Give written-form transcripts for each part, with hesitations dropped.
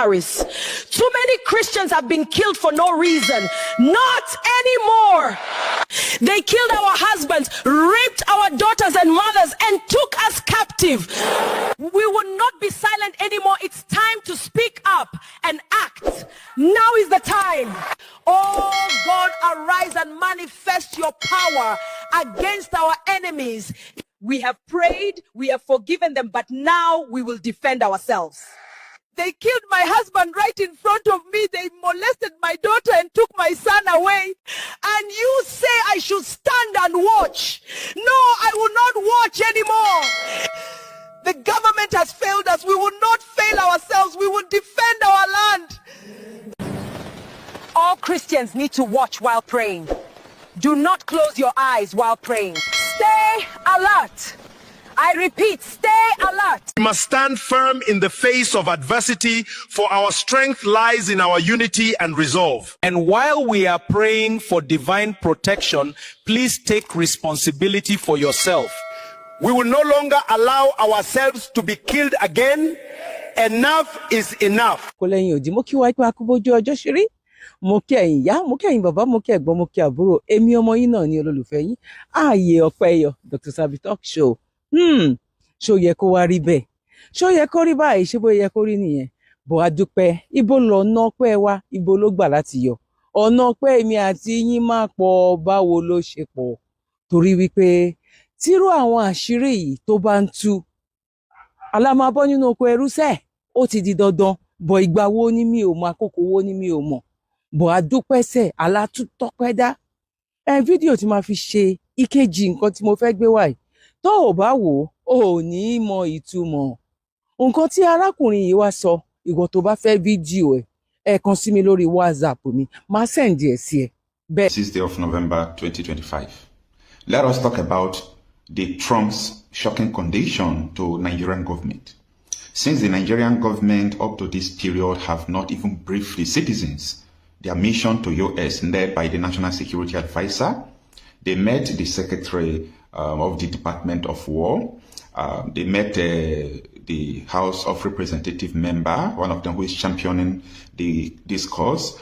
missionaries. Too many Christians have been killed for no reason. Not anymore. They killed our husbands, raped our daughters and mothers, and took us captive. We will not be silent anymore. It's time to speak up and act. Now is the time. Oh God, arise and manifest your power against our enemies. We have prayed, we have forgiven them, but now we will defend ourselves. They killed my husband right in front of me. They molested my daughter and took my son away. And you say I should stand and watch. No, I will not watch anymore. The government has failed us. We will not fail ourselves. We will defend our land. All Christians need to watch while praying. Do not close your eyes while praying. Stay alert. I repeat, stay alert. We must stand firm in the face of adversity, for our strength lies in our unity and resolve. And while we are praying for divine protection, please take responsibility for yourself. We will no longer allow ourselves to be killed again. Enough is enough. Mo kí ẹ̀yin ìyá, mo kí ẹ̀yin bàbá, mo kí ẹ̀gbọ́n, mo kí àbúrò. Èmi ọmọ yín náà ni olólùfẹ́ yín. Ààyè ọpẹ́ yọ, Dr. Sabi Talk Show. Ṣó yẹ kó wá rí bẹ́ẹ̀? Ṣó yẹ kó rí báyìí? Ṣé bó yẹ kó rí nìyẹn? Bó a dúpẹ́, ibo lọ̀nà ọpẹ́ wa, ibo ló gbà láti yọ. Ọ̀nà ọpẹ́ èmi àti yín máa pọ̀, báwo ló ṣe pọ̀? Torí wípé tírú àwọn àṣírí yìí tó bá ń tú, alámabọ́ nínú oko ẹrú sẹ́ẹ̀, ó ti di dandan. Bọ̀ ìgbà wo ni mi ò mọ̀, àkókò wo ni mi ò mọ̀. Bọ̀ adúpẹ́ sẹ̀ alátútọ́pẹ́ dá. Fídíò tí máa fi ṣe ìkejì nǹkan tí mo fẹ́ gbé wá yìí. Tó o bá wò ó ò ní mọ ìtumọ̀. Nǹkan tí arákùnrin yìí wá sọ, ìwọ tó bá fẹ́ fídíò ẹ kàn sí mi lórí WhatsApp mi. Máa send ẹ̀ sí ẹ. 6th day of November 2025. Let us talk about the Trump's shocking condition to Nigerian government. Since the Nigerian government up to this period have not even briefed the citizens their mission to US led by the National Security Advisor. They met the Secretary of the Department of War. They met the House of Representative member, one of them who is championing this cause,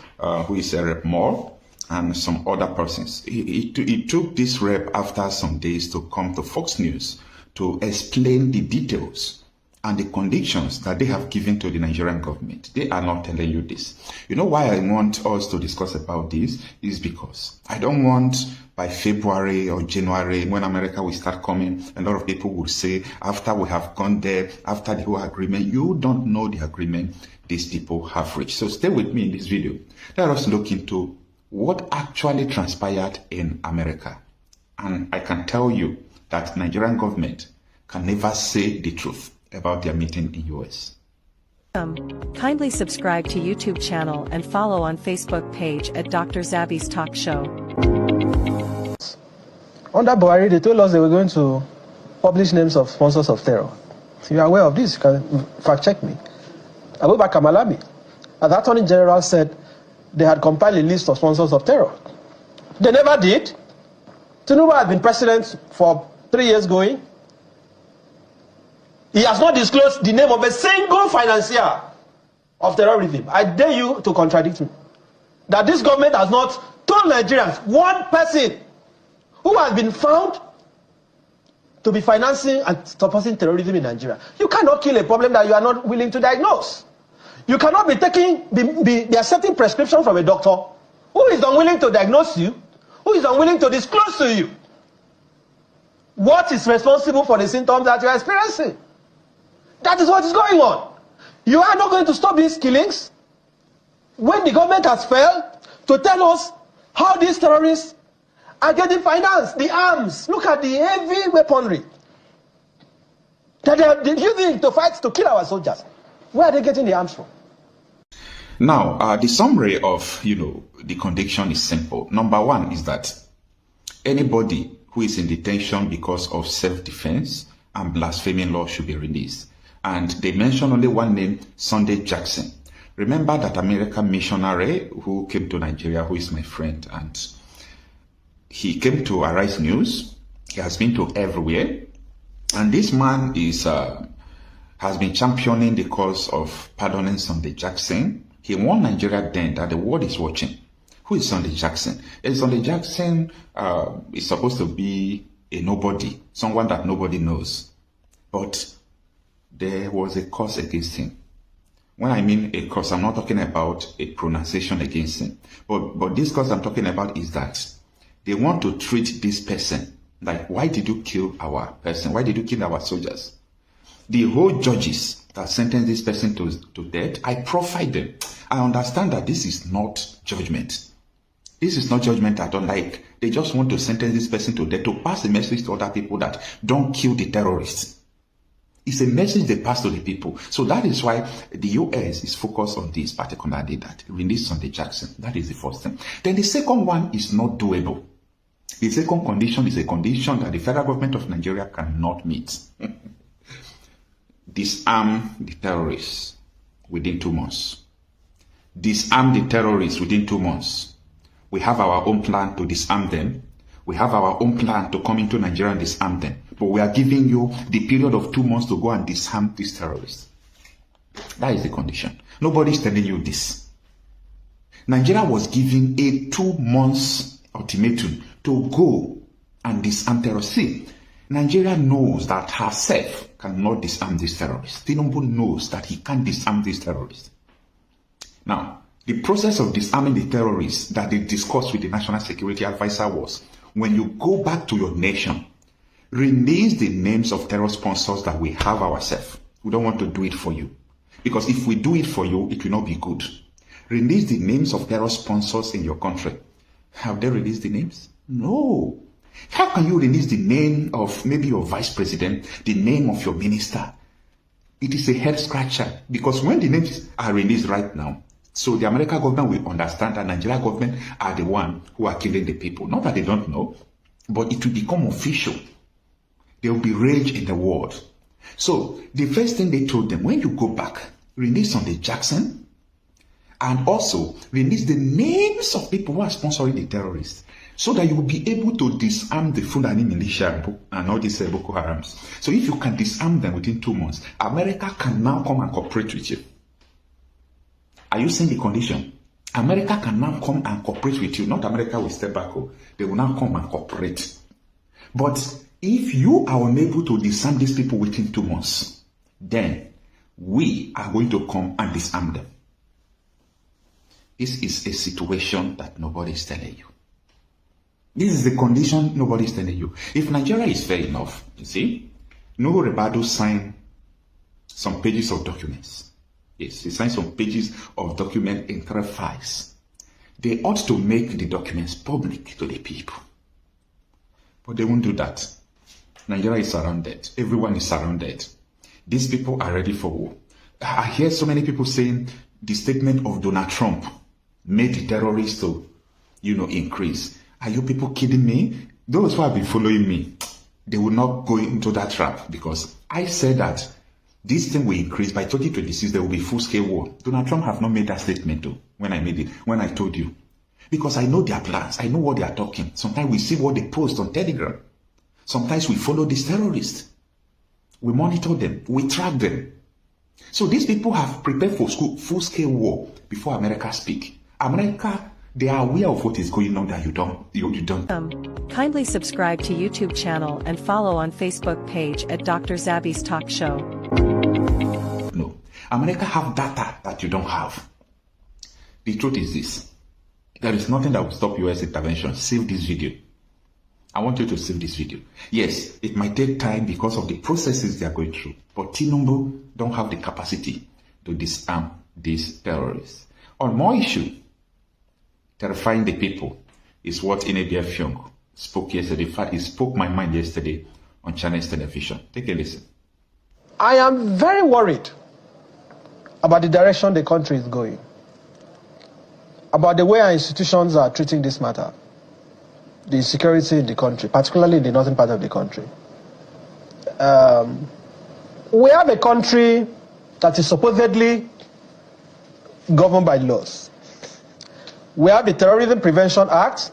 who is a Rep. Moore, and some other persons. It took this rep after some days to come to Fox News to explain the details and the conditions that they have given to the Nigerian government. They are not telling you this. You know why I want us to discuss about this? Is because I don't want by February or January, when America will start coming, a lot of people will say, after we have gone there, after the whole agreement, you don't know the agreement these people have reached. So stay with me in this video. Let us look into what actually transpired in America. And I can tell you that Nigerian government can never say the truth about their meeting in US. Kindly subscribe to YouTube channel and follow on Facebook page at Dr. Zabby's Talk Show. Under Buhari, they told us they were going to publish names of sponsors of terror. If you are aware of this, you can fact check me. Abubakar Malami, the Attorney General, said they had compiled a list of sponsors of terror. They never did. Tinubu had been president for 3 years going. He has not disclosed the name of a single financier of terrorism. I dare you to contradict me. That this government has not told Nigerians one person who has been found to be financing and supporting terrorism in Nigeria. You cannot kill a problem that you are not willing to diagnose. You cannot be accepting prescription from a doctor who is unwilling to diagnose you, who is unwilling to disclose to you what is responsible for the symptoms that you are experiencing. That is what is going on. You are not going to stop these killings when the government has failed to tell us how these terrorists are getting financed, the arms. Look at the heavy weaponry that they are using to fight to kill our soldiers. Where are they getting the arms from? Now, the summary of, the conviction is simple. Number one is that anybody who is in detention because of self-defense and blaspheming law should be released. And they mention only one name, Sunday Jackson. Remember that American missionary who came to Nigeria, who is my friend, and he came to Arise News. He has been to everywhere. And this man has been championing the cause of pardoning Sunday Jackson. He warned Nigeria then that the world is watching. Who is Sunday Jackson? Sunday Jackson is supposed to be a nobody, someone that nobody knows. But there was a curse against him. When I mean a curse, I'm not talking about a pronunciation against him. But this curse I'm talking about is that they want to treat this person like, why did you kill our person? Why did you kill our soldiers? The whole judges that sentenced this person to death, I profiled them. I understand that this is not judgment. This is not judgment at all. Like, they just want to sentence this person to death to pass a message to other people that don't kill the terrorists. It's a message they pass to the people. So that is why the US is focused on this particularly, that release Sunday Jackson. That is the first thing. Then the second one is not doable. The second condition is a condition that the federal government of Nigeria cannot meet. Disarm the terrorists within 2 months. Disarm the terrorists within 2 months. We have our own plan to disarm them. We have our own plan to come into Nigeria and disarm them. But we are giving you the period of 2 months to go and disarm these terrorists. That is the condition. Nobody is telling you this. Nigeria was given a 2 months ultimatum to go and disarm terrorists. See, Nigeria knows that herself cannot disarm these terrorists. Tinubu knows that he can't disarm these terrorists. Now, the process of disarming the terrorists that they discussed with the National Security Advisor was, when you go back to your nation, release the names of terror sponsors that we have ourselves. We don't want to do it for you. Because if we do it for you, it will not be good. Release the names of terror sponsors in your country. Have they released the names? No. How can you release the name of maybe your vice president, the name of your minister? It is a head scratcher, because when the names are released right now, so the American government will understand that Nigeria government are the one who are killing the people. Not that they don't know, but it will become official. There will be rage in the world. So the first thing they told them, when you go back, release Sunday Jackson, and also release the names of people who are sponsoring the terrorists, so that you will be able to disarm the Fulani militia and all these Boko Harams. So if you can disarm them within 2 months, America can now come and cooperate with you. Are you seeing the condition? America can now come and cooperate with you. Not America will step back. They will now come and cooperate. But if you are unable to disarm these people within 2 months, then we are going to come and disarm them. This is a situation that nobody is telling you. This is the condition nobody is telling you. If Nigeria is fair enough, you see, Nuhu Ribadu signed some pages of documents. Yes, he signed some pages of document in 3 files. They ought to make the documents public to the people. But they won't do that. Nigeria is surrounded. Everyone is surrounded. These people are ready for war. I hear so many people saying the statement of Donald Trump made the terrorists to, increase. Are you people kidding me? Those who have been following me, they will not go into that trap, because I said that this thing will increase. By 2026, there will be full-scale war. Donald Trump have not made that statement though, when I told you. Because I know their plans. I know what they are talking. Sometimes we see what they post on Telegram. Sometimes we follow these terrorists. We monitor them. We track them. So these people have prepared for full-scale war before America speak. America, they are aware of what is going on that you don't. Kindly subscribe to YouTube channel and follow on Facebook page at Dr. Zabby's Talk Show. No. America have data that you don't have. The truth is this. There is nothing that will stop US intervention. Save this video. I want you to save this video. Yes, it might take time because of the processes they are going through. But Tinubu don't have the capacity to disarm these terrorists. On more issue, terrifying the people is what Inebia Fiong spoke yesterday. In fact, he spoke my mind yesterday on Chinese television. Take a listen. I am very worried about the direction the country is going, about the way our institutions are treating this matter, the insecurity in the country, particularly in the northern part of the country. We have a country that is supposedly governed by laws. We have the Terrorism Prevention Act.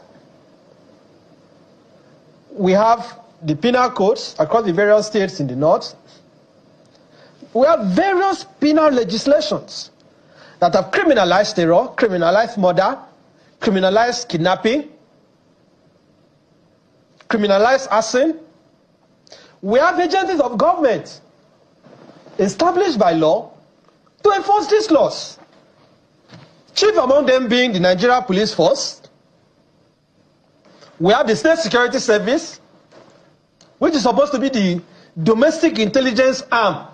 We have the penal codes across the various states in the north. We have various penal legislations that have criminalized terror, criminalized murder, criminalized kidnapping, criminalized arson. We have agencies of government established by law to enforce these laws. Chief among them being the Nigeria Police Force. We have the State Security Service, which is supposed to be the domestic intelligence arm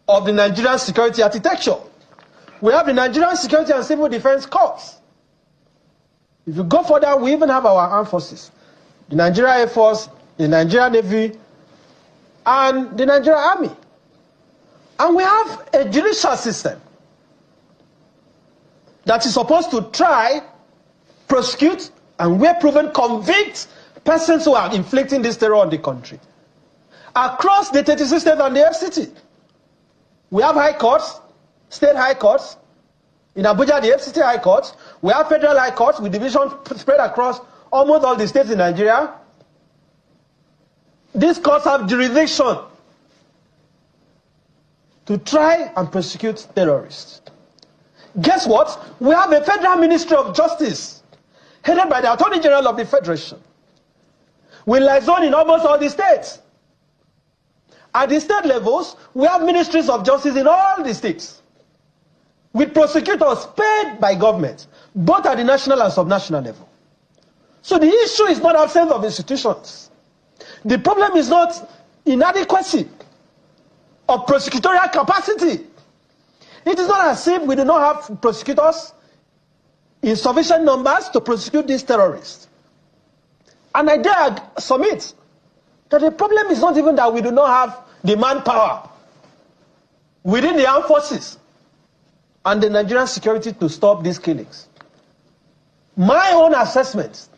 of the Nigerian security architecture. We have the Nigerian Security and Civil Defense Corps. If you go further, we even have our armed forces. The Nigerian Air Force, the Nigerian Navy, and the Nigerian Army. And we have a judicial system that is supposed to try, prosecute, and where proven, convict persons who are inflicting this terror on the country. Across the 36 states and the FCT, we have high courts, state high courts. In Abuja, the FCT high courts. We have federal high courts with divisions spread across almost all the states in Nigeria. These courts have jurisdiction to try and prosecute terrorists. Guess what? We have a Federal Ministry of Justice headed by the Attorney General of the Federation. We liaison in almost all the states. At the state levels, we have ministries of justice in all the states, with prosecutors paid by government, both at the national and subnational level. So the issue is not absence of institutions. The problem is not inadequacy of prosecutorial capacity. It is not as if we do not have prosecutors in sufficient numbers to prosecute these terrorists. And I dare submit that the problem is not even that we do not have the manpower within the armed forces and the Nigerian security to stop these killings. My own assessment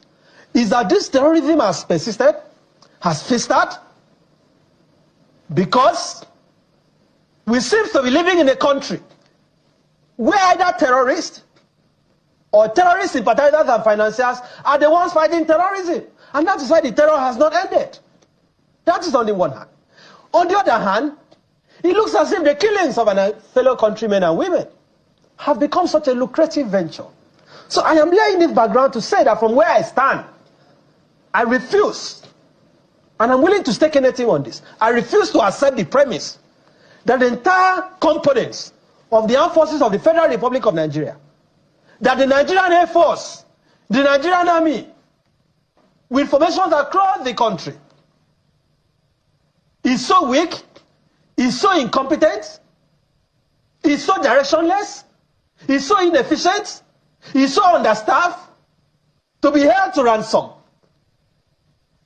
is that this terrorism has persisted, has festered, because we seem to be living in a country where either terrorists or terrorist sympathizers and financiers are the ones fighting terrorism. And that is why the terror has not ended. That is on the one hand. On the other hand, it looks as if the killings of our fellow countrymen and women have become such a lucrative venture. So I am laying this background to say that from where I stand, I refuse, and I'm willing to stake anything on this, I refuse to accept the premise that the entire components of the armed forces of the Federal Republic of Nigeria, that the Nigerian Air Force, the Nigerian Army, with formations across the country, is so weak, is so incompetent, is so directionless, is so inefficient, is so understaffed, to be held to ransom.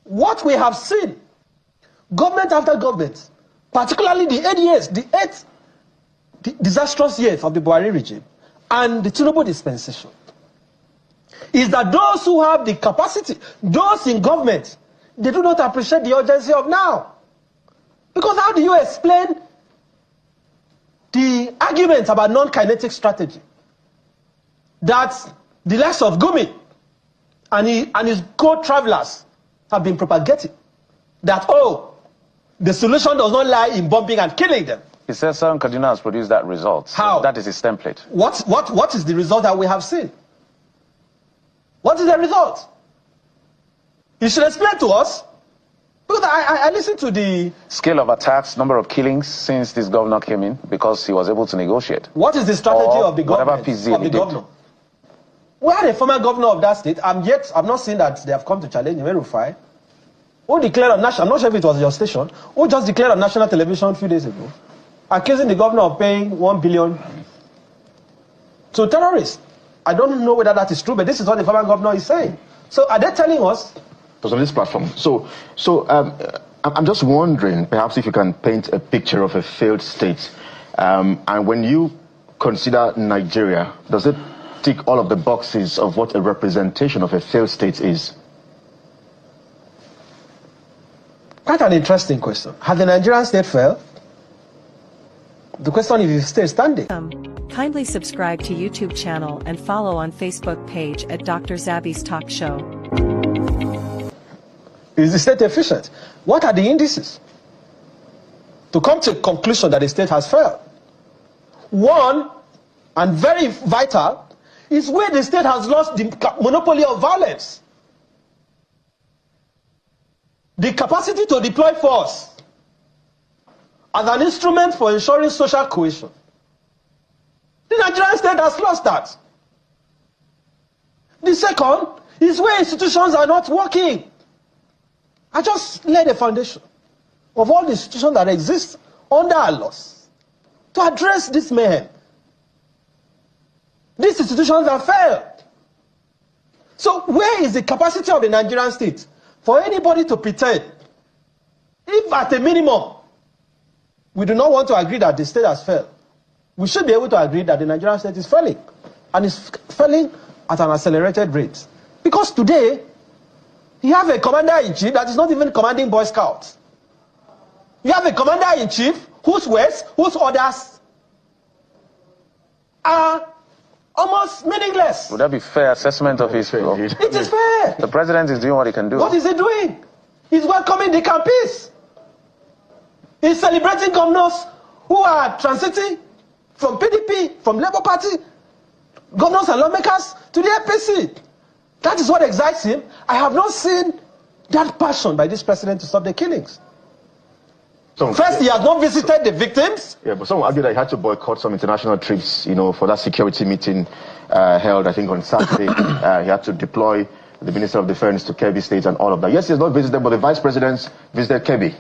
What we have seen, government after government, particularly the 8 years, the disastrous years of the Buhari regime and the Tinubu dispensation, is that those who have the capacity, those in government, they do not appreciate the urgency of now. Because how do you explain the argument about non-kinetic strategy that the likes of Gumi and his co-travelers have been propagating? That, oh, the solution does not lie in bombing and killing them. He says Sam Kaduna has produced that result. How? So that is his template. What is the result that we have seen? What is the result? He should explain to us. Because I listened to the scale of attacks, number of killings since this governor came in, because he was able to negotiate. What is the strategy of the government? Of the governor? We had a former governor of that state. I'm not saying that they have come to challenge him, Rufai, who declared on national, I'm not sure if it was your station, who just declared on national television a few days ago, accusing the governor of paying 1 billion to terrorists. I don't know whether that is true, but this is what the former governor is saying. So are they telling us? It was on this platform. So I'm just wondering, perhaps if you can paint a picture of a failed state. And when you consider Nigeria, does it tick all of the boxes of what a representation of a failed state is? Quite an interesting question. Has the Nigerian state failed? The question is if it stays standing. Kindly subscribe to YouTube channel and follow on Facebook page at Dr. Zabby's Talk Show. Is the state efficient? What are the indices? to come to a conclusion that the state has failed. One, and very vital, is where the state has lost the monopoly of violence. The capacity to deploy force as an instrument for ensuring social cohesion. The Nigerian state has lost that. The second is where institutions are not working. I just laid a foundation of all the institutions that exist under our laws to address this mayhem. These institutions have failed. So where is the capacity of the Nigerian state for anybody to pretend, if at a minimum, we do not want to agree that the state has failed, we should be able to agree that the Nigerian state is failing, and is failing at an accelerated rate. Because today, you have a commander-in-chief that is not even commanding Boy Scouts. You have a commander-in-chief whose words, whose orders are almost meaningless. Would that be fair assessment of his role? It is fair. The president is doing what he can do. What is he doing? He's welcoming the campees. He's celebrating governors who are transiting from PDP, from Labour Party, governors and lawmakers to the APC. That is what excites him. I have not seen that passion by this president to stop the killings. First, he has not visited the victims. Yeah, but some argue that he had to boycott some international trips, you know, for that security meeting held, I think, on Saturday. He had to deploy the Minister of Defense to Kebbi State and all of that. Yes, he has not visited, but the Vice President visited Kebbi.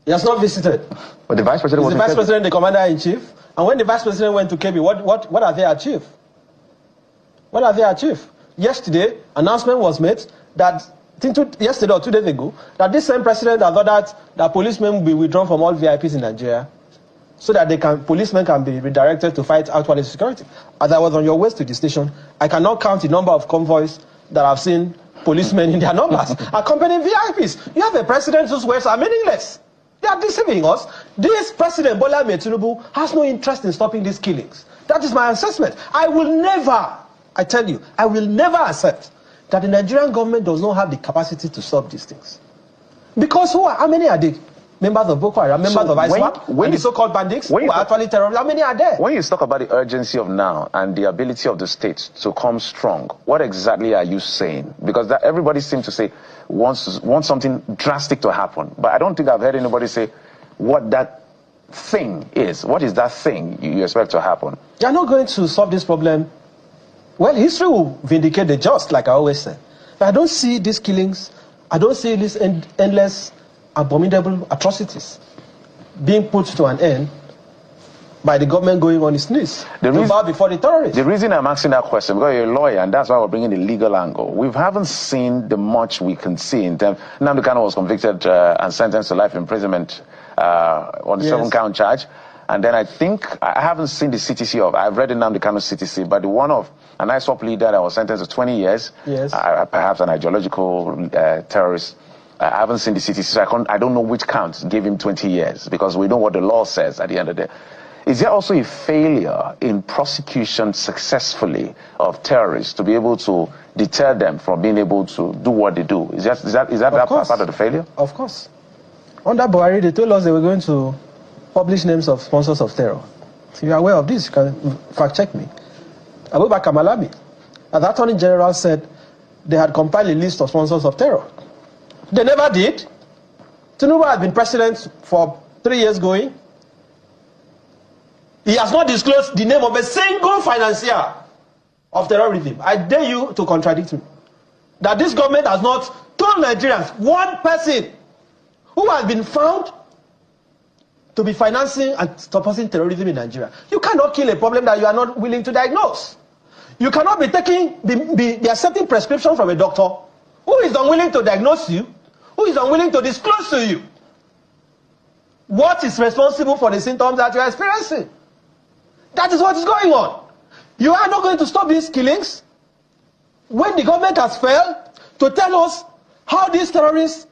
He has not visited. But the Vice President was the Vice President, the Commander-in-Chief. And when the Vice President went to Kebbi, what have they achieved? What have they achieved? Yesterday, announcement was made that, yesterday or 2 days ago, that this same president has ordered that policemen will be withdrawn from all VIPs in Nigeria so that policemen can be redirected to fight outward security. As I was on your way to the station, I cannot count the number of convoys that I've seen policemen in their numbers accompanying VIPs. You have a president whose words are meaningless. They are deceiving us. This president, Bola Tinubu, has no interest in stopping these killings. That is my assessment. I will never, I tell you, I will never accept that the Nigerian government does not have the capacity to stop these things. Because how many are they? Members of Boko Haram, members of ISWAP, and the so-called bandits who are actually terrorists, how many are there? When you talk about the urgency of now and the ability of the state to come strong, what exactly are you saying? Because everybody seems to say wants something drastic to happen, but I don't think I've heard anybody say what that thing is. What is that thing you expect to happen? You're not going to solve this problem. Well, history will vindicate the just, like I always say. But I don't see these killings, I don't see these endless, abominable atrocities being put to an end by the government going on its knees to bow before the terrorists. The reason I'm asking that question, because you're a lawyer, and that's why we're bringing the legal angle. We haven't seen the much we can see in terms. Nnamdi Kanu was convicted and sentenced to life imprisonment on the 7-count charge. And then I think, I haven't seen the CTC of, I've read the Nnamdi Kanu CTC, but the one of an ISWAP leader that was sentenced to 20 years, perhaps an ideological terrorist, I haven't seen the CTC, so I don't know which count gave him 20 years, because we know what the law says at the end of the day. Is there also a failure in prosecution successfully of terrorists to be able to deter them from being able to do what they do? Is that part of the failure? Of course. Under Buhari, they told us they were going to publish names of sponsors of terror. If you are aware of this, you can fact check me. Abubakar Malami, the Attorney General, said they had compiled a list of sponsors of terror. They never did. Tinubu has been president for 3 years going. He has not disclosed the name of a single financier of terrorism. I dare you to contradict me. That this government has not told Nigerians one person who has been found to be financing and supporting terrorism in Nigeria. You cannot kill a problem that you are not willing to diagnose. You cannot be accepting prescription from a doctor who is unwilling to diagnose you, who is unwilling to disclose to you what is responsible for the symptoms that you are experiencing. That is what is going on. You are not going to stop these killings when the government has failed to tell us how these terrorists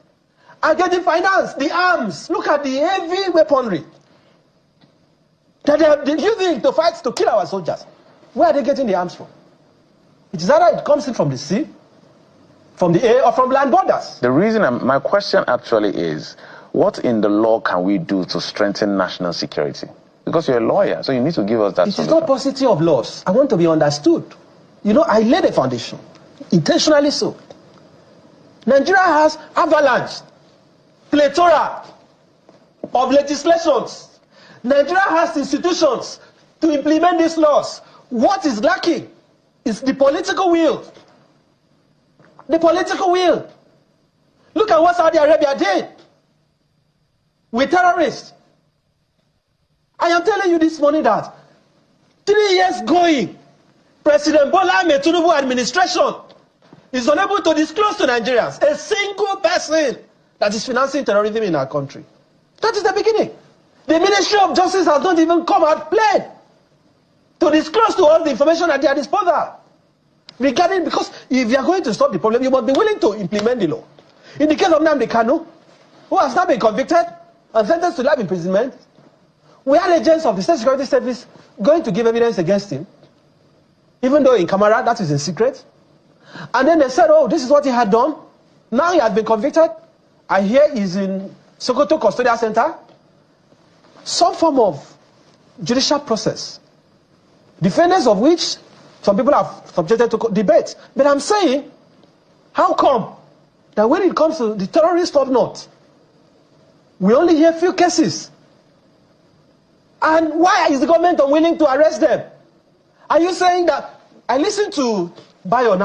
are getting financed, the arms. Look at the heavy weaponry that they are using to fight, to kill our soldiers. Where are they getting the arms from? It is either it comes in from the sea, from the air, or from land borders. The reason my question actually is, What in the law can we do to strengthen national security? Because you're a lawyer, so you need to give us that solution. It is not paucity of laws. I want to be understood. You know, I laid a foundation, intentionally so. Nigeria has avalanche, plethora of legislations. Nigeria has institutions to implement these laws. What is lacking is the political will. The political will. Look at what Saudi Arabia did with terrorists. I am telling you this morning that 3 years going, President Bola Tinubu administration is unable to disclose to Nigerians a single person that is financing terrorism in our country. That is the beginning. The Ministry of Justice has not even come out plain to disclose to all the information at their disposal. Regarding, because if you are going to stop the problem, you must be willing to implement the law. In the case of Nnamdi Kanu, who has now been convicted and sentenced to life imprisonment, we had agents of the State Security Service going to give evidence against him, even though in camera, that is in secret. And then they said, oh, this is what he had done. Now he has been convicted. I hear he's in Sokoto Custodial Center. Some form of judicial process, defendants of which some people are subjected to debate. But I'm saying, how come that when it comes to the terrorists of North, we only hear few cases? And why is the government unwilling to arrest them? Are you saying that? I listened to Bayin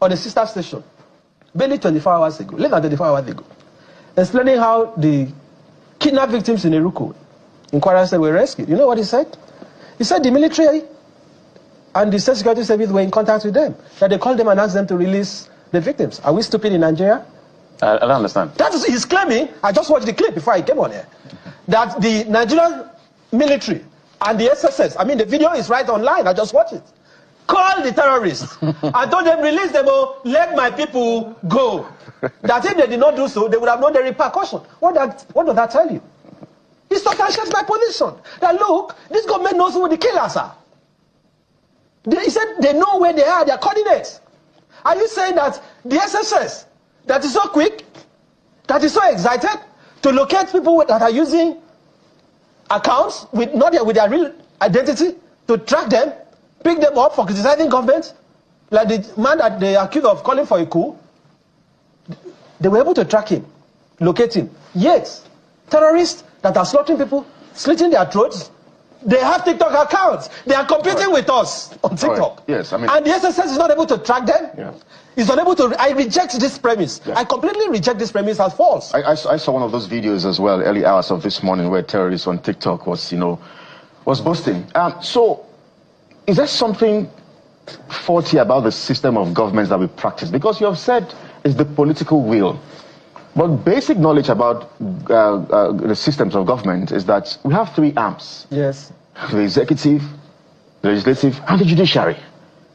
on a sister station, barely 24 hours ago, less than 24 hours ago, explaining how the kidnapped victims in Eruku, in Kwara State, were rescued. You know what he said? He said the military and the State Security Service were in contact with them, that they called them and asked them to release the victims. Are we stupid in Nigeria? I don't understand. That is, he's claiming, I just watched the clip before I came on here, that the Nigerian military and the SSS, I mean the video is right online, I just watched it, called the terrorists and told them, release them, or let my people go. That if they did not do so, they would have known the repercussion. What does that tell you? It substantiates my position. That look, this government knows who the killers are. He said they know where they are, their coordinates. Are you saying that the SSS, that is so quick, that is so excited to locate people that are using accounts with not with their real identity, to track them, pick them up for criticizing government, like the man that they accused of calling for a coup? They were able to track him, locate him. Yet, terrorists that are slaughtering people, slitting their throats, they have TikTok accounts. They are competing with us on TikTok. Right. Yes, I mean, and the SSS is not able to track them. Yeah. It's not able to. I reject this premise. Yeah. I completely reject this premise as false. I saw one of those videos as well, early hours of this morning, where terrorists on TikTok was boasting. So, is there something faulty about the system of governments that we practice? Because you have said it's the political will. But basic knowledge about the systems of government is that we have three arms. Yes. The executive, the legislative, and the judiciary.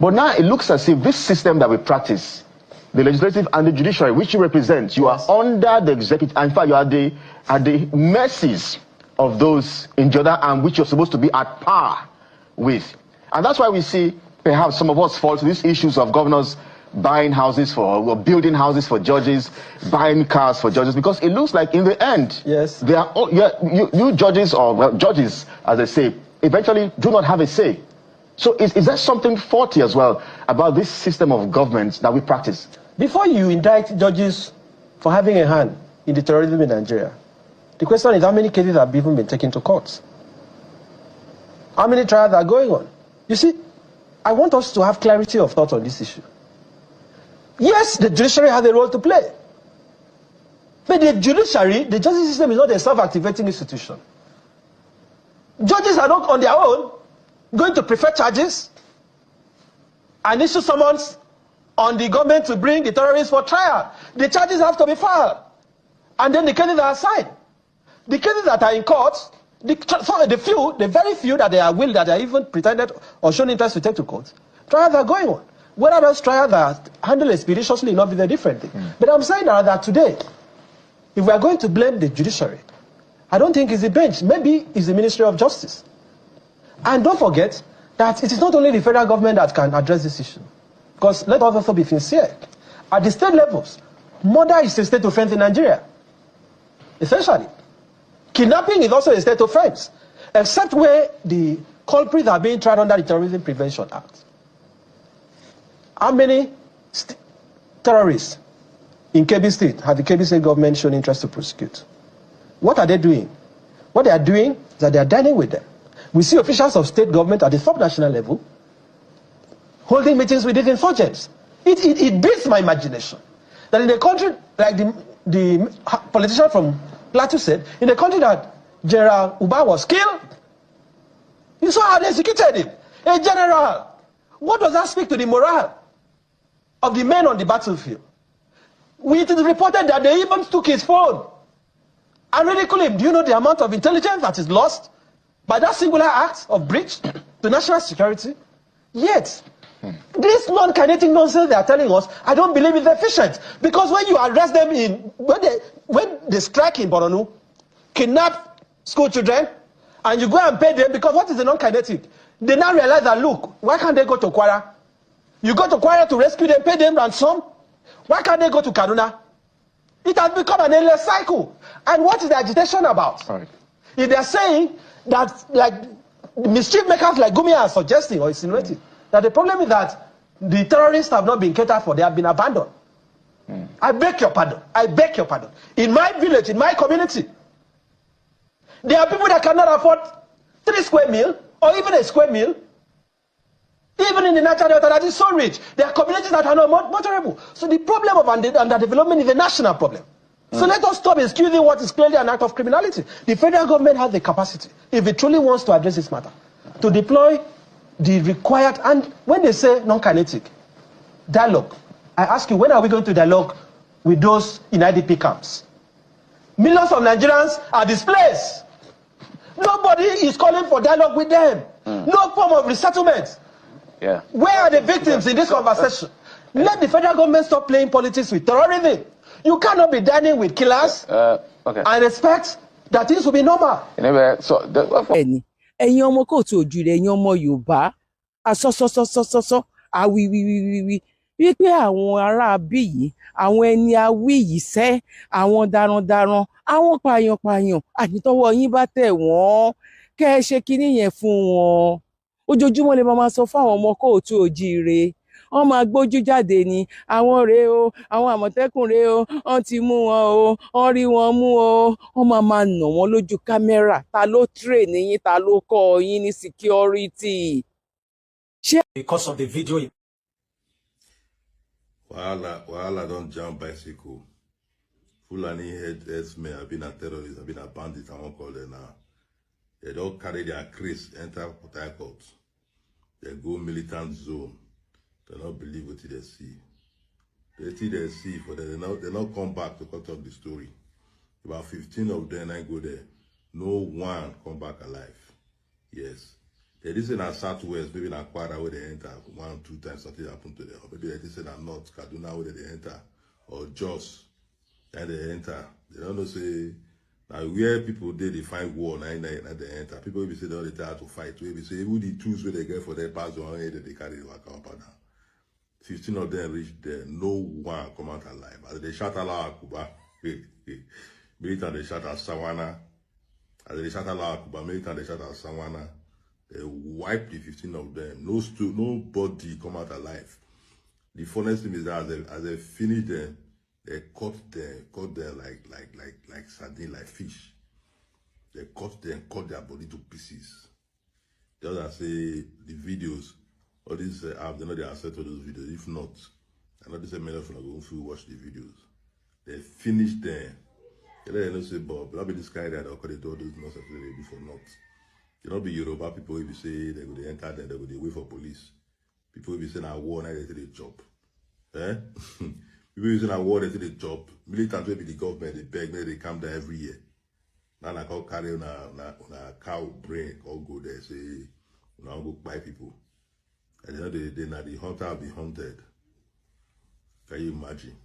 But now it looks as if this system that we practice, the legislative and the judiciary, which you represent, you are under the executive. In fact, you are at the mercies of those in the other arm, which you're supposed to be at par with. And that's why we see perhaps some of us fall to these issues of governors buying houses or building houses for judges, buying cars for judges, because it looks like in the end, yes, they are you judges, or judges, as they say, eventually do not have a say. So is there something faulty as well about this system of government that we practice? Before you indict judges for having a hand in the terrorism in Nigeria, the question is, how many cases have even been taken to court? How many trials are going on? You see, I want us to have clarity of thought on this issue. Yes, the judiciary has a role to play. But the judiciary, the justice system is not a self-activating institution. Judges are not on their own going to prefer charges and issue summons on the government to bring the terrorists for trial. The charges have to be filed. And then the cases are assigned. The cases that are in court, the very few that they are willing, that they are even pretended or shown interest to take to court, trials are going on. Whether those trials are handled expeditiously enough is a different thing. But I'm saying that today, if we are going to blame the judiciary, I don't think it's the bench. Maybe it's the Ministry of Justice. And don't forget that it is not only the federal government that can address this issue. Because let us also be sincere. At the state levels, murder is a state offense in Nigeria. essentially. Kidnapping is also a state offense, except where the culprits are being tried under the Terrorism Prevention Act. How many terrorists in Kebbi State have the Kebbi State government shown interest to prosecute? What are they doing? What they are doing is that they are dining with them. We see officials of state government at the sub-national level holding meetings with these insurgents. It beats my imagination that in a country like the politician from Plateau said, in a country that General Uba was killed, you saw how they executed him. A general. What does that speak to the morale of the men on the battlefield? It is reported that they even took his phone and ridiculed him. Do you know the amount of intelligence that is lost by that singular act of breach to national security? Yet, this non-kinetic nonsense they are telling us, I don't believe is efficient. Because when you arrest them when they strike in Borno, kidnap school children, and you go and pay them, because what is the non-kinetic? They now realize that, look, why can't they go to Kwara? You go to Kwara to rescue them, pay them ransom. Why can't they go to Kaduna? It has become an endless cycle. And what is the agitation about? Right. If they are saying that, like, mischief makers like Gumi are suggesting or insinuating, that the problem is that the terrorists have not been catered for, they have been abandoned. I beg your pardon. I beg your pardon. In my village, in my community, there are people that cannot afford 3 square meal or even a square meal. Even in the natural delta that is so rich, there are communities that are not vulnerable. So the problem of underdevelopment is a national problem. So let us stop excusing what is clearly an act of criminality. The federal government has the capacity, if it truly wants to address this matter, to deploy the required, and when they say non-kinetic, dialogue. I ask you, when are we going to dialogue with those in IDP camps? Millions of Nigerians are displaced. Nobody is calling for dialogue with them. No form of resettlement. Yeah. Where are the victims in this conversation? Let the federal government stop playing politics with terrorism. You cannot be dining with killers and expect that things will be normal. Anyway, so ẹ̀yin ọmọ kóòtù òjìrè, ẹ̀yin ọmọ Yorùbá asọ́sọ́sọ́sọ́sọ́ awiwiwiwiwi wípé àwọn ará bí yìí, àwọn ẹni awí yìí sẹ́, àwọn darandaran, àwọn pààyàn-pààyàn, ànítọ́wọ́ yín bá tẹ̀ wọ́n, kẹ́ ẹ ṣe kinní yẹn fún wọn. Ojoojúmọ́ lè máa sọ fún àwọn ọmọ kóòtù òjìrè, wọ́n máa gbójú jáde ni, àwọn rèé o, àwọn àmọ̀tẹ́kùn rèé o, wọ́n ti mú wọn o, wọ́n rí wọn mú o, wọ́n máa nà wọ́n lójú kámẹ́rà. Ta ló train yín, ta ló kọ́ yín ní security? Because of the video. Wahala don't jump bicycle. Fulani headsmen have been a terrorist, have been a bandit, I won't call them now. They don't carry their crease, enter Port Harcourt. They go militant zone. They don't believe what they see. They see they see, for them, they not come back to cut off the story. About 15 of them I go there. No one come back alive. Yes. They did say in Southwest, maybe in Akwara where they enter 1, 2 times something happened to them. Or maybe they did say in North Kaduna where they enter. Or Jos, and they enter. They don't know say now where people they find war and they enter. People will be saying all the time to fight. We will say who the tools where they get for their pass on that they carry the work up and down. 15 of them reach there, no one come out alive. As they shot Allah Akuba, militant they shot at Sawana. As they shot Allah Akuba, militant they shot at Sawana. They wiped the 15 of them. Nobody come out alive. The funniest thing is that as they finish them, they cut them like sardine, like fish. They cut their body to pieces. Just as say the videos, all these apps, they know they accept all those videos. If not, I know they say many of them are going to watch the videos. They finish them. They don't say, Bob, not be this guy that they do all those nonsense they do for not. You know, be Yoruba people will be say they go enter there, they go wait for police. People will be saying, I war, now they take the job. People will be saying, I war, they take the job. Militants will be the government, they beg, they come there every year. Now, like, I'll carry on a cow brain, I'll go there, say, I'll go buy people. And you know, the hunter will be hunted. Can you imagine?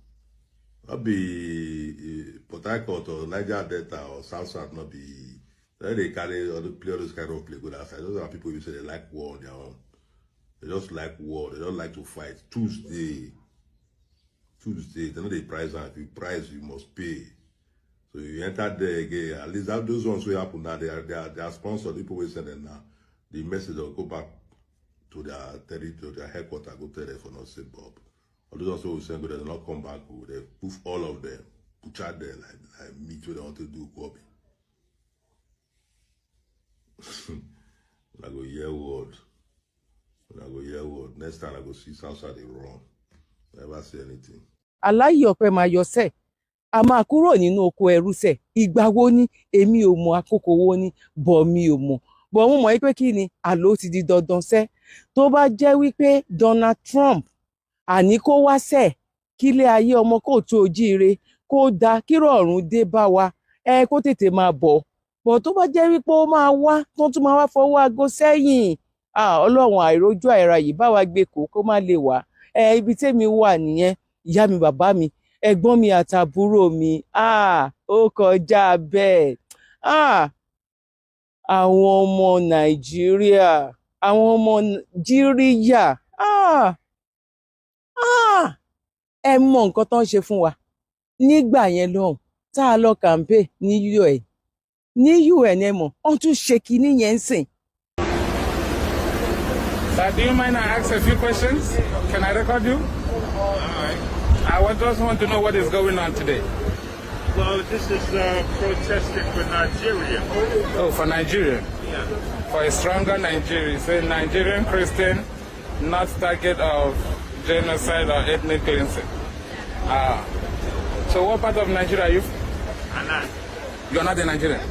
I'll be Port Harcourt or Niger Delta or South, not be. They carry or play all those kind of play good outside. Those are people who say they like war on their own. They just like war. They don't like to fight. Tuesday. They know the price, and if you price, you must pay. So you enter there again, at least that, those ones will happen now, they are sponsored, people will send them now. The message will go back to their territory, to their headquarters, go tell them for not say Bob. Or those ones will send, they not come back, they poof all of them, put out there like meet what they want to do, copy. I go hear word. When I go hear word, next time I go see Southside they run. Never say anything. Aláyé ọpẹ máa yọ sẹ a máa kúrò nínú oko ẹrú sẹ ìgbà wo ni èmi ò mọ̀ àkókò wo ni bọ̀ mi ò mọ̀ bọ̀ mo mọ̀ pé kí ni àló ti di dandan sẹ tó bá jẹ́ wípé Donald Trump àní kó wá sẹ kílé ayé ọmọ kó tó ojíire kó da kírọ̀rùn dé bá wa kó tètè máa bọ̀ tó bá jẹ́ wípé ó máa wá tó tún máa wá fọwọ́ aago sẹ́yìn Ọlọ́run àìrójú àìra yìí bá wa gbé kó má lè wá ibi tèmi wà nìyẹn ìyá mi bàbá mi ẹ̀gbọ́n mi àtàbúrò mi ó kọjá bẹ́ẹ̀ àwọn ọmọ Nàìjíríà àwọn ọmọ Nàìjíríà ẹ mọ nǹkan tó ń ṣe fún wa nígbà yẹn lọ́hùn tá a lọ campaign ní UN ẹ mọ̀ wọ́n tún ṣe kinní yẹn ń sìn. Sir, do you mind I ask a few questions? Can I record you? All right. I just want to know what is going on today. Well, this is protesting for Nigeria. Oh, for Nigeria? Yeah. For a stronger Nigeria. Say Nigerian Christian, not target of genocide or ethnic cleansing. So what part of Nigeria are you from? I'm not. You're not a Nigerian?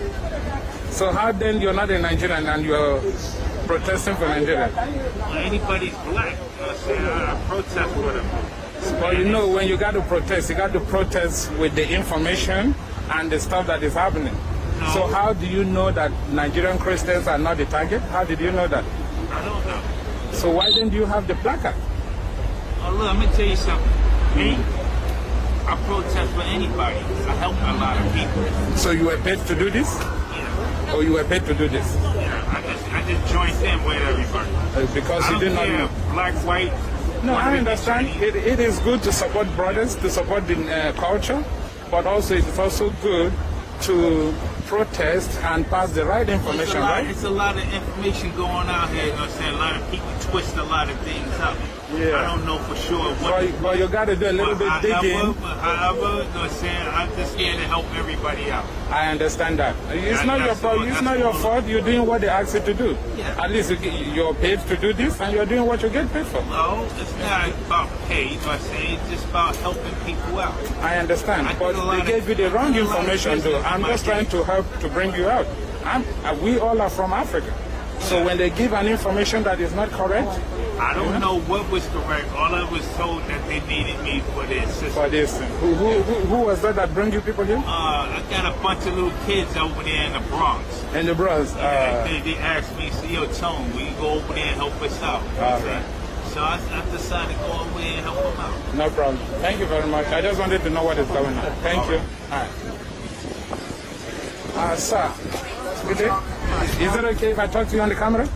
So how then you're not a Nigerian and you're protesting for Nigeria? Well, anybody's black. I protest with them. Well, you know, when you got to protest with the information and the stuff that is happening. No. So how do you know that Nigerian Christians are not the target? How did you know that? I don't know. So why didn't you have the placard? Oh, look, let me tell you something. Me, I protest for anybody. I help a lot of people. So you were paid to do this? Yeah. Or you were paid to do this? Yeah, I just joined in with everybody. Because you did not know. Black, white. No, I understand. It is good to support brothers, to support the culture, but also it is also good to protest and pass the right information, right? It's a lot of information going out here, you know what I'm saying? A lot of people twist a lot of things up. Yeah. I don't know for sure what. But you got to do a little bit digging. However, you know what I'm saying? I'm just here to help everybody out. I understand that. It's not your fault. It's not your fault. You're doing what they ask you to do. Yeah. At least you're paid to do this, and you're doing what you get paid for. No, it's not about pay. You know what I'm saying? It's just about helping people out. I understand, but they gave you the wrong information, though. I'm just trying to help to bring you out. We all are from Africa. So when they give an information that is not correct, I don't know what was correct. All I was told that they needed me for their system. For this. Who was that bring you people here? I got a bunch of little kids over there in the Bronx. In the Bronx? They asked me, yo, Tone, will you go over there and help us out? Right. So I decided to go over there and help them out. No problem. Thank you very much. I just wanted to know what is going on. Thank you. All right. Sir, good day. Is it okay if I talk to you on the camera?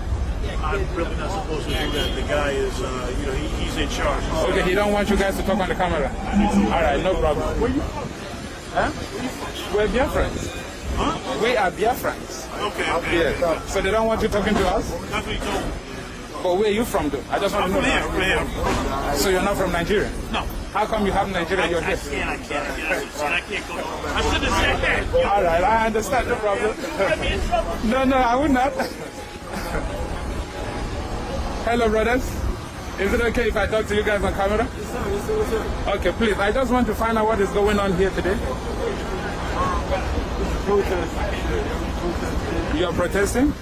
I'm really not supposed to do that. The guy is, you know, he's in charge. Okay, he don't want you guys to talk on the camera. All right, no problem. Where you? Huh? We're Biafrans. Huh? We are Biafrans. Okay. Yeah. So they don't want you talking to us? That's what he told me. But where are you from, though? I just want to know. From here. So you're not from Nigeria? No. How come you have Nigeria? You're here. I can't go. I should have said that. All right, I understand. No problem. No, I would not. Hello, brothers. Is it okay if I talk to you guys on camera? Yes, sir. Okay, please. I just want to find out what is going on here today. You're protesting?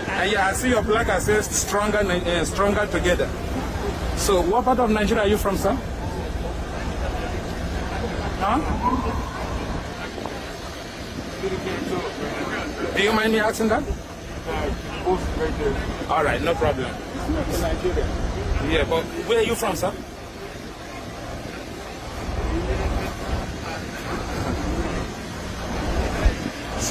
And yeah, I see your placard says stronger together. So what part of Nigeria are you from, sir? Huh? Do you mind me asking that? All right, no problem. Yeah, but where are you from, sir?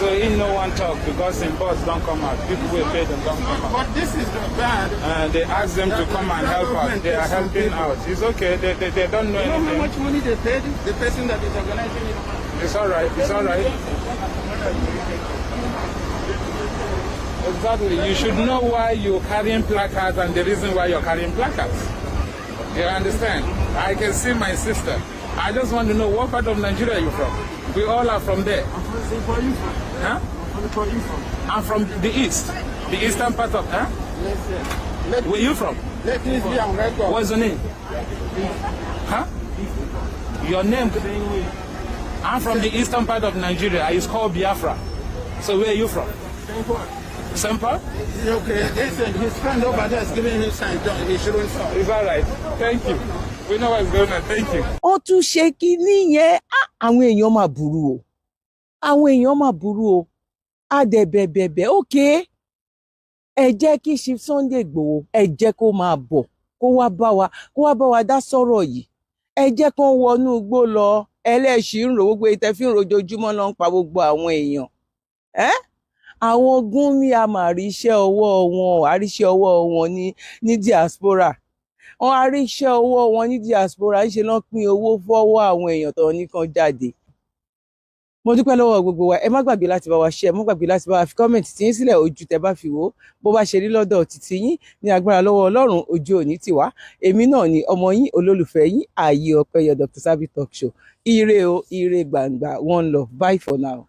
So in no one talk because in boss don't come out. People will pay them don't come out. But this is bad. They ask them to come and help out. They are helping out. It's okay. They don't know anything. You know how much money they paid the person that is organizing it? It's all right. It's all right. Exactly. You should know why you're carrying placards and the reason why you're carrying placards. You understand? I can see my sister. I just want to know what part of Nigeria you're from. We all are from there. I'm from where are you from? Huh? Where are you from? I'm from the east. The eastern part of, huh? Listen. Where you from? Let me be on record. What's your name? Huh? Your name? I'm from the eastern part of Nigeria. It's called Biafra. So where are you from? Semper? Okay. Listen, his friend over there is giving him sign. He shouldn't stop. It's all right. Thank you. We know what's going on. Thank you. Ó tún ṣe kinní yẹn, àwọn èèyàn máa burú o. Àwọn èèyàn máa burú o. Adẹ̀bẹ̀bẹ̀bẹ̀, okay. Ẹ jẹ́ kí Chief Sunday Igboho, ẹ jẹ́ kó máa bọ̀, kó wá bá wa dá sọ̀rọ̀ yìí. Ẹ jẹ́ kó wọnú igbó lọ, ẹlẹ́ṣin ń rò gbogbo ìtẹ́fín rojoojúmọ́ ló ń pa gbogbo àwọn èèyàn. Àwọn Gúnmi a máa rí iṣẹ́ ọwọ́ wọn, àríṣẹ́ ọwọ́ wọn ní diaspora. Wọ́n á rí iṣẹ́ ọwọ́ wọn ní diaspora ṣe lọ́n pín owó fọ́wọ́ àwọn èèyàn tó nìkan jáde. Mo dúpẹ́ lọ́wọ́ gbogbo wa. Ẹ má gbàgbé láti bá wa share, má gbàgbé láti bá wa fi kọ́mẹ̀ntì tí yín sílẹ̀ ojú tẹ́ bá fi wò bó bá ṣe rí lọ́dọ̀ títí yín ní agbára lọ́wọ́ Ọlọ́run ojú òní tiwa. Èmi náà ni ọmọ yín olólùfẹ́ yín ààyè ọpẹ́yọ Dr. Zabby Talk Show. Ire o, ire gbàngbà, one love. Bye for now.